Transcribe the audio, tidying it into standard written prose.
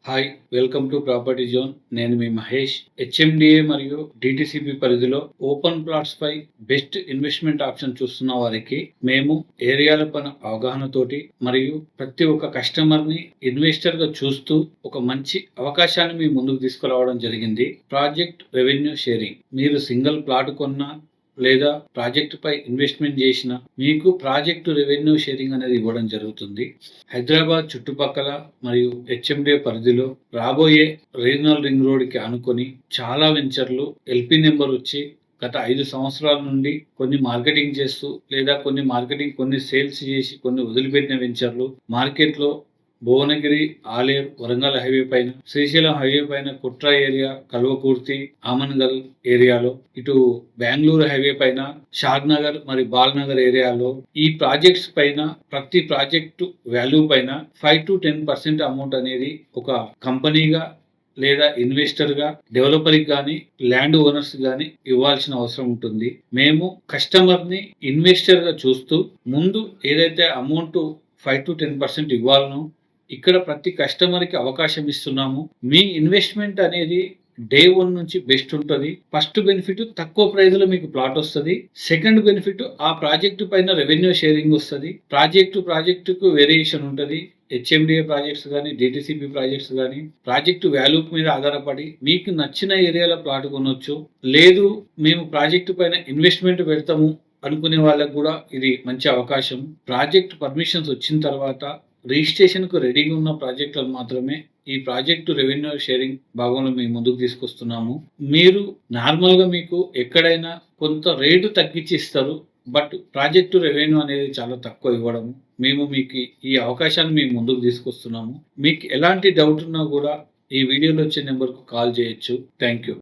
Hi welcome to property zone. నేను మీ Mahesh. HMDA మరియు DTCP పరిధిలో ఓపెన్ ప్లాట్స్ పై బెస్ట్ ఇన్వెస్ట్మెంట్ ఆప్షన్ చూస్తున్న వారికి మేము ఏరియాల పైన అవగాహనతోటి మరియు ప్రతి ఒక్క కస్టమర్ ని ఇన్వెస్టర్ గా చూస్తూ ఒక మంచి అవకాశాన్ని మీ ముందుకు తీసుకురావడం జరిగింది. Project revenue sharing. మీరు సింగిల్ ప్లాట్ కొన్నా లేదా ప్రాజెక్టు పై ఇన్వెస్ట్మెంట్ చేసిన మీకు ప్రాజెక్టు రెవెన్యూ షేరింగ్ అనేది ఇవ్వడం జరుగుతుంది. హైదరాబాద్ చుట్టుపక్కల మరియు హెచ్ఎండిఏ పరిధిలో రాబోయే రీజనల్ రింగ్ రోడ్ కి ఆనుకొని చాలా వెంచర్లు ఎల్పి నెంబర్ వచ్చి గత 5 సంవత్సరాల నుండి కొన్ని మార్కెటింగ్ చేస్తూ లేదా కొన్ని సేల్స్ చేసి కొన్ని వదిలిపెట్టిన వెంచర్లు మార్కెట్లో భువనగిరి, ఆలేరు, వరంగల్ హైవే పైన, శ్రీశైలం హైవే పైన కుట్ర ఏరియా, కల్వకుర్తి, ఆమన్గల్ ఏరియాలో, ఇటు బెంగళూరు హైవే పైన షాద్నగర్ మరియు బాల్నగర్ ఏరియాలో ఈ ప్రాజెక్ట్స్ పైన ప్రతి ప్రాజెక్టు వాల్యూ పైన 5 to 10% అమౌంట్ అనేది ఒక కంపెనీగా లేదా ఇన్వెస్టర్గా డెవలపర్కి కానీ ల్యాండ్ ఓనర్స్ కానీ ఇవ్వాల్సిన అవసరం ఉంటుంది. మేము కస్టమర్ని ఇన్వెస్టర్గా చూస్తూ ముందు ఏదైతే అమౌంట్ 5 to 10% ఇవ్వాలనో ఇక్కడ ప్రతి కస్టమర్కి అవకాశం ఇస్తున్నాము. మీ ఇన్వెస్ట్మెంట్ అనేది డే 1 నుంచి బెస్ట్ ఉంటుంది. ఫస్ట్ బెనిఫిట్ తక్కువ ప్రైజ్లో మీకు ప్లాట్ వస్తుంది. సెకండ్ బెనిఫిట్ ఆ ప్రాజెక్టు పైన రెవెన్యూ షేరింగ్ వస్తుంది. ప్రాజెక్టుకు వేరియేషన్ ఉంటుంది. హెచ్ఎండిఏ ప్రాజెక్ట్స్ కానీ డిటిసిపి ప్రాజెక్ట్స్ కానీ ప్రాజెక్టు వాల్యూ మీద ఆధారపడి మీకు నచ్చిన ఏరియాలో ప్లాట్ కొనవచ్చు. లేదు మేము ప్రాజెక్టు పైన ఇన్వెస్ట్మెంట్ పెడతాము అనుకునే వాళ్ళకు కూడా ఇది మంచి అవకాశం. ప్రాజెక్ట్ పర్మిషన్స్ వచ్చిన తర్వాత రిజిస్ట్రేషన్కు రెడీగా ఉన్న ప్రాజెక్టులను మాత్రమే ఈ ప్రాజెక్టు రెవెన్యూ షేరింగ్ భాగంలో మేము ముందుకు తీసుకొస్తున్నాము. మీరు నార్మల్గా మీకు ఎక్కడైనా కొంత రేటు తగ్గించి ఇస్తారు, బట్ ప్రాజెక్టు రెవెన్యూ అనేది చాలా తక్కువ ఇవ్వడం. మేము మీకు ఈ అవకాశాన్ని మేము ముందుకు తీసుకొస్తున్నాము. మీకు ఎలాంటి డౌట్ ఉన్నా కూడా ఈ వీడియోలో వచ్చే నెంబర్కు కాల్ చేయొచ్చు. Thank you.